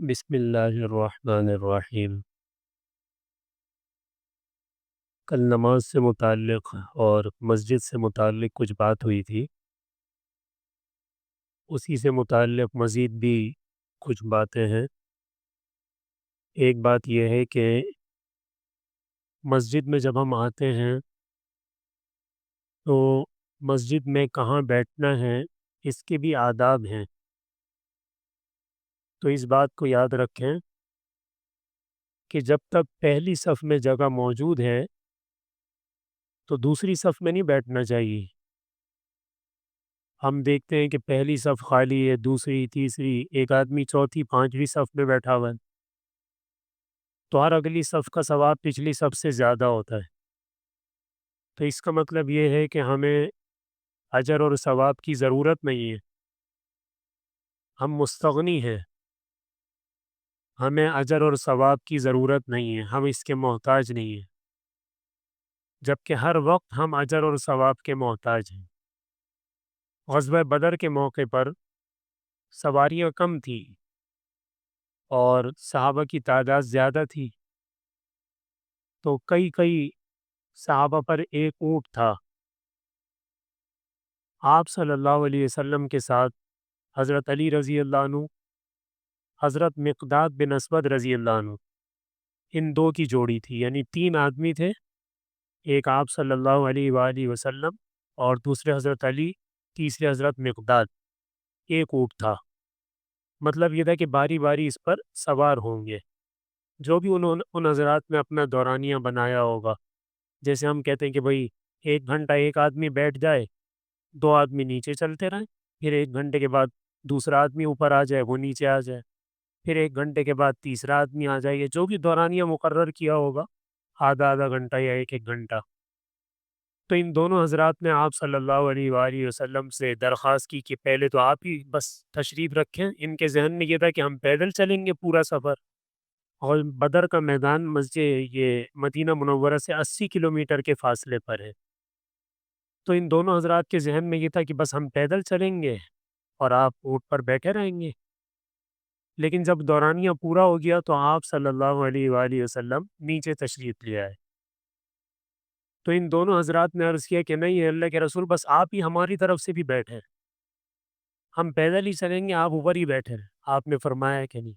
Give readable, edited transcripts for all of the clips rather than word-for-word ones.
بسم اللہ الرحمن الرحیم۔ کل نماز سے متعلق اور مسجد سے متعلق کچھ بات ہوئی تھی، اسی سے متعلق مزید بھی کچھ باتیں ہیں۔ ایک بات یہ ہے کہ مسجد میں جب ہم آتے ہیں تو مسجد میں کہاں بیٹھنا ہے اس کے بھی آداب ہیں، تو اس بات کو یاد رکھیں کہ جب تک پہلی صف میں جگہ موجود ہے تو دوسری صف میں نہیں بیٹھنا چاہیے۔ ہم دیکھتے ہیں کہ پہلی صف خالی ہے، دوسری، تیسری، ایک آدمی چوتھی، پانچویں صف میں بیٹھا ہوا ہے، تو ہر اگلی صف کا ثواب پچھلی صف سے زیادہ ہوتا ہے۔ تو اس کا مطلب یہ ہے کہ ہمیں اجر اور ثواب کی ضرورت نہیں ہے، ہم مستغنی ہیں، ہمیں اجر اور ثواب کی ضرورت نہیں ہے، ہم اس کے محتاج نہیں ہیں، جبکہ ہر وقت ہم اجر اور ثواب کے محتاج ہیں۔ غزوہ بدر کے موقع پر سواریاں کم تھیں اور صحابہ کی تعداد زیادہ تھی، تو کئی صحابہ پر ایک اونٹ تھا۔ آپ صلی اللہ علیہ وسلم کے ساتھ حضرت علی رضی اللہ عنہ، حضرت مقداد بن اسود رضی اللہ عنہ، ان دو کی جوڑی تھی، یعنی تین آدمی تھے، ایک آپ صلی اللہ علیہ وآلہ وسلم اور دوسرے حضرت علی، تیسرے حضرت مقداد، ایک اونٹ تھا۔ مطلب یہ تھا کہ باری باری اس پر سوار ہوں گے، جو بھی ان حضرات نے اپنا دورانیہ بنایا ہوگا۔ جیسے ہم کہتے ہیں کہ بھئی 1 گھنٹہ ایک آدمی بیٹھ جائے، 2 آدمی نیچے چلتے رہیں، پھر 1 گھنٹے کے بعد دوسرا آدمی اوپر آ جائے، وہ نیچے آ جائے، پھر 1 گھنٹے کے بعد تیسرا آدمی آ جائے، جو بھی دورانیہ مقرر کیا ہوگا، آدھا آدھا گھنٹہ یا 1 گھنٹہ۔ تو ان دونوں حضرات نے آپ صلی اللہ علیہ وآلہ وسلم سے درخواست کی کہ پہلے تو آپ ہی بس تشریف رکھیں۔ ان کے ذہن میں یہ تھا کہ ہم پیدل چلیں گے پورا سفر، اور بدر کا میدان مسجد یہ مدینہ منورہ سے 80 کلومیٹر کے فاصلے پر ہے، تو ان دونوں حضرات کے ذہن میں یہ تھا کہ بس ہم پیدل چلیں گے اور آپ اونٹ پر بیٹھے رہیں گے۔ لیکن جب دورانیہ پورا ہو گیا تو آپ صلی اللہ علیہ وآلہ وسلم نیچے تشریف لے آئے، تو ان دونوں حضرات نے عرض کیا کہ نہیں ہے اللہ کے رسول، بس آپ ہی ہماری طرف سے بھی بیٹھے، ہم پیدل ہی چلیں گے، آپ اوپر ہی بیٹھے رہیں۔ آپ نے فرمایا کہ نہیں،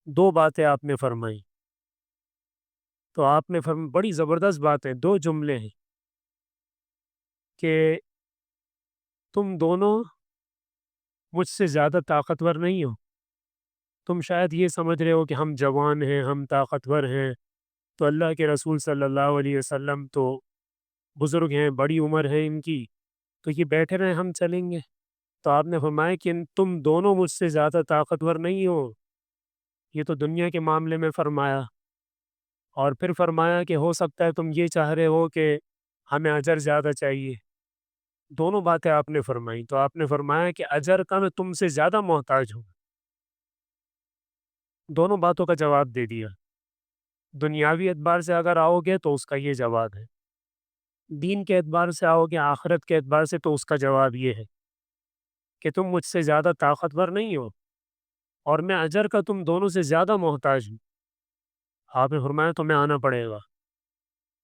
دو باتیں آپ نے فرمائی، تو آپ نے بڑی زبردست بات ہے، 2 جملے ہیں کہ تم دونوں مجھ سے زیادہ طاقتور نہیں ہو۔ تم شاید یہ سمجھ رہے ہو کہ ہم جوان ہیں، ہم طاقتور ہیں، تو اللہ کے رسول صلی اللہ علیہ وسلم تو بزرگ ہیں، بڑی عمر ہے ان کی، تو یہ بیٹھے رہیں، ہم چلیں گے۔ تو آپ نے فرمایا کہ تم دونوں مجھ سے زیادہ طاقتور نہیں ہو، یہ تو دنیا کے معاملے میں فرمایا، اور پھر فرمایا کہ ہو سکتا ہے تم یہ چاہ رہے ہو کہ ہمیں اجر زیادہ چاہیے۔ دونوں باتیں آپ نے فرمائی، تو آپ نے فرمایا کہ اجر کا میں تم سے زیادہ محتاج ہوں۔ دونوں باتوں کا جواب دے دیا۔ دنیاوی اعتبار سے اگر آؤ گے تو اس کا یہ جواب ہے، دین کے اعتبار سے آؤ گے، آخرت کے اعتبار سے، تو اس کا جواب یہ ہے کہ تم مجھ سے زیادہ طاقتور نہیں ہو اور میں اجر کا تم دونوں سے زیادہ محتاج ہوں۔ آپ نے فرمایا تو میں آنا پڑے گا،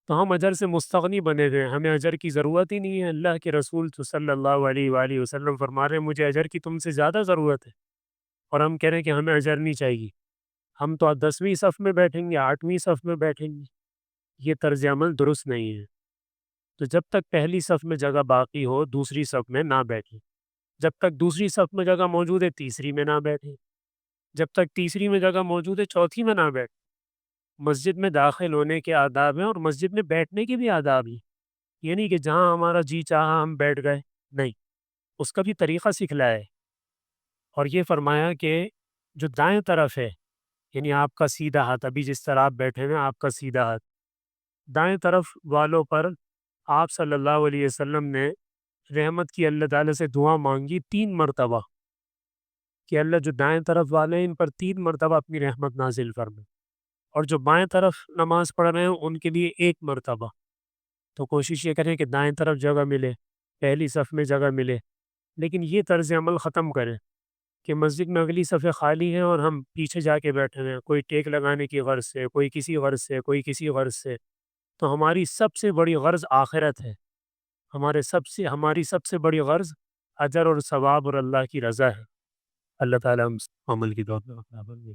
تو ہم اجر سے مستغنی بنے ہوئے ہیں، ہمیں اجر کی ضرورت ہی نہیں ہے۔ اللہ کے رسول صلی اللہ علیہ وآلہ وسلم فرما رہے ہیں مجھے اجر کی تم سے زیادہ ضرورت ہے، اور ہم کہہ رہے ہیں کہ ہمیں اجر نہیں چاہیے، ہم تو 10ویں صف میں بیٹھیں گے، 8ویں صف میں بیٹھیں گے۔ یہ طرز عمل درست نہیں ہے۔ تو جب تک پہلی صف میں جگہ باقی ہو دوسری صف میں نہ بیٹھیں، جب تک دوسری صف میں جگہ موجود ہے تیسری میں نہ بیٹھیں، جب تک تیسری میں جگہ موجود ہے چوتھی میں نہ بیٹھیں۔ مسجد میں داخل ہونے کے آداب ہیں اور مسجد میں بیٹھنے کے بھی آداب ہیں، یہ نہیں کہ جہاں ہمارا جی چاہا ہم بیٹھ گئے، نہیں، اس کا بھی طریقہ سکھلایا ہے، اور یہ فرمایا کہ جو دائیں طرف ہے، یعنی آپ کا سیدھا ہاتھ، ابھی جس طرح آپ بیٹھے ہیں آپ کا سیدھا ہاتھ، دائیں طرف والوں پر آپ صلی اللہ علیہ وسلم نے رحمت کی اللہ تعالیٰ سے دعا مانگی 3 مرتبہ، کہ اللہ جو دائیں طرف والے ہیں ان پر 3 مرتبہ اپنی رحمت نازل فرمائے، اور جو بائیں طرف نماز پڑھ رہے ہیں ان کے لیے 1 مرتبہ۔ تو کوشش یہ کریں کہ دائیں طرف جگہ ملے، پہلی صف میں جگہ ملے، لیکن یہ طرز عمل ختم کریں کہ مسجد میں اگلی صفیں خالی ہیں اور ہم پیچھے جا کے بیٹھے ہوئے ہیں، کوئی ٹیک لگانے کی غرض سے، کوئی کسی غرض سے، کوئی کسی غرض سے۔ تو ہماری سب سے بڑی غرض آخرت ہے، ہماری سب سے بڑی غرض اجر اور ثواب اور اللہ کی رضا ہے۔ اللہ تعالیٰ ہم عمل کی توفیق عطا فرمائے۔